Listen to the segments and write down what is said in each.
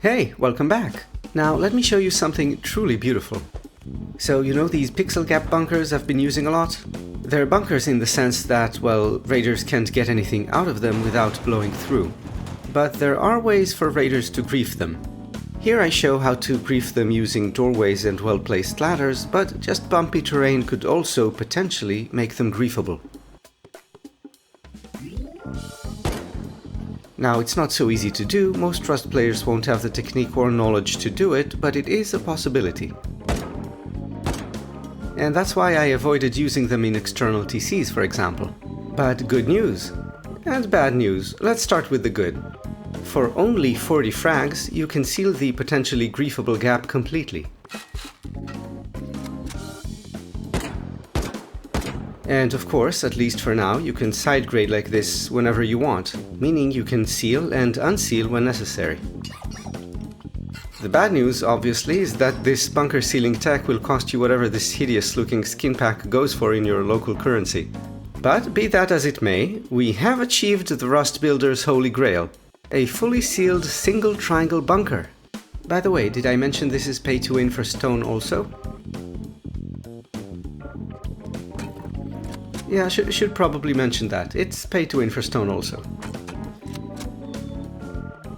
Hey, welcome back! Now let me show you something truly beautiful. So you know these pixel gap bunkers I've been using a lot? They're bunkers in the sense that, well, raiders can't get anything out of them without blowing through. But there are ways for raiders to grief them. Here I show how to grief them using doorways and well-placed ladders, but just bumpy terrain could also potentially make them griefable. Now, it's not so easy to do, most Rust players won't have the technique or knowledge to do it, but it is a possibility. And that's why I avoided using them in external TCs, for example. But good news! And bad news. Let's start with the good. For only 40 frags, you can seal the potentially griefable gap completely. And of course, at least for now, you can side grade like this whenever you want, meaning you can seal and unseal when necessary. The bad news, obviously, is that this bunker sealing tech will cost you whatever this hideous looking skin pack goes for in your local currency. But be that as it may, we have achieved the Rust builder's holy grail. A fully sealed single triangle bunker. By the way, did I mention this is pay to win for stone also? Yeah, should probably mention that. It's pay to win for stone also.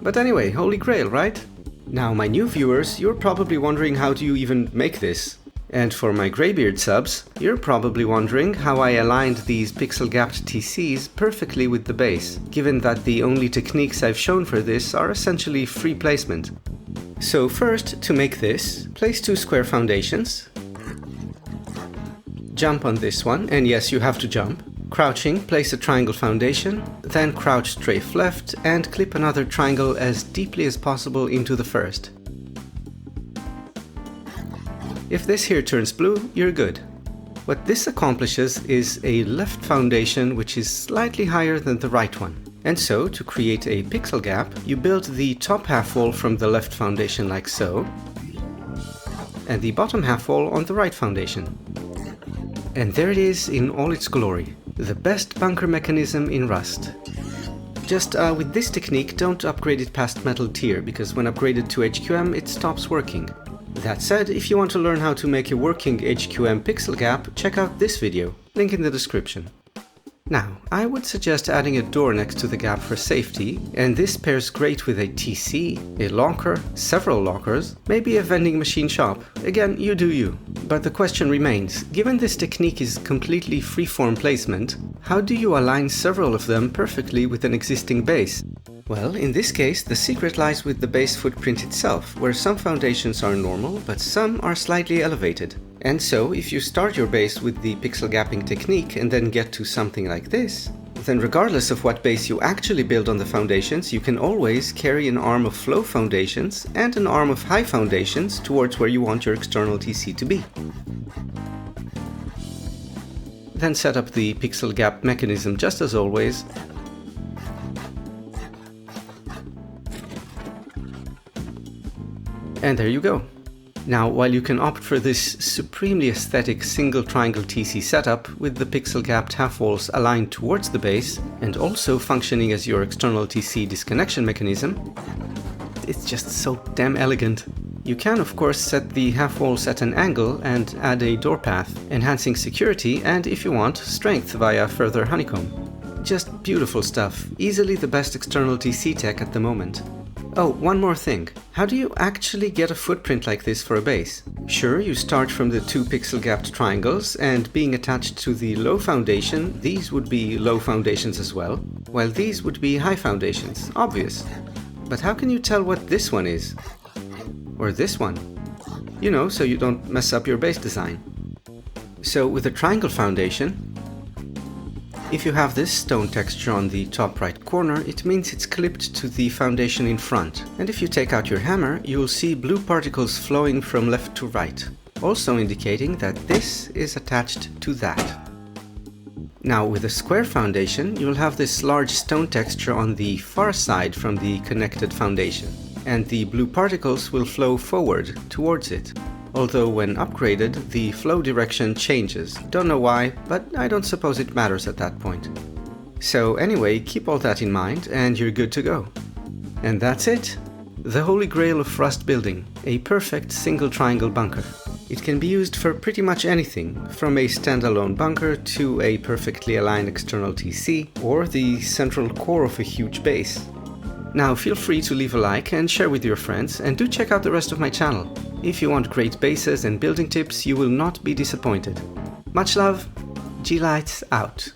But anyway, holy grail, right? Now, my new viewers, you're probably wondering how do you even make this? And for my greybeard subs, you're probably wondering how I aligned these pixel-gapped TCs perfectly with the base, given that the only techniques I've shown for this are essentially free placement. So first, to make this, place 2 square foundations, jump on this one, and yes, you have to jump. Crouching, place a triangle foundation, then crouch strafe left and clip another triangle as deeply as possible into the first. If this here turns blue, you're good. What this accomplishes is a left foundation which is slightly higher than the right one. And so, to create a pixel gap, you build the top half wall from the left foundation like so, and the bottom half wall on the right foundation. And there it is in all its glory. The best bunker mechanism in Rust. Just with this technique, don't upgrade it past metal tier, because when upgraded to HQM, it stops working. That said, if you want to learn how to make a working HQM pixel gap, check out this video, link in the description. Now, I would suggest adding a door next to the gap for safety, and this pairs great with a TC, a locker, several lockers, maybe a vending machine shop. Again, you do you. But the question remains, given this technique is completely freeform placement, how do you align several of them perfectly with an existing base? Well, in this case, the secret lies with the base footprint itself, where some foundations are normal, but some are slightly elevated. And so, if you start your base with the pixel gapping technique and then get to something like this, then regardless of what base you actually build on the foundations, you can always carry an arm of flow foundations and an arm of high foundations towards where you want your external TC to be. Then set up the pixel gap mechanism just as always. And there you go. Now, while you can opt for this supremely aesthetic single triangle TC setup with the pixel gapped half walls aligned towards the base and also functioning as your external TC disconnection mechanism, it's just so damn elegant. You can of course set the half walls at an angle and add a door path, enhancing security and, if you want, strength via further honeycomb. Just beautiful stuff, easily the best external TC tech at the moment. Oh, one more thing. How do you actually get a footprint like this for a base? Sure, you start from the 2 pixel-gapped triangles, and being attached to the low foundation, these would be low foundations as well, while these would be high foundations, obvious. But how can you tell what this one is? Or this one? You know, so you don't mess up your base design. So with a triangle foundation, if you have this stone texture on the top right corner, it means it's clipped to the foundation in front. And if you take out your hammer, you will see blue particles flowing from left to right, also indicating that this is attached to that. Now, with a square foundation, you'll have this large stone texture on the far side from the connected foundation, and the blue particles will flow forward towards it. Although when upgraded, the flow direction changes. Don't know why, but I don't suppose it matters at that point. So anyway, keep all that in mind and you're good to go. And that's it. The holy grail of rust building, a perfect single triangle bunker. It can be used for pretty much anything, from a standalone bunker to a perfectly aligned external TC, or the central core of a huge base. Now feel free to leave a like and share with your friends, and do check out the rest of my channel. If you want great bases and building tips, you will not be disappointed. Much love, G-Lights out.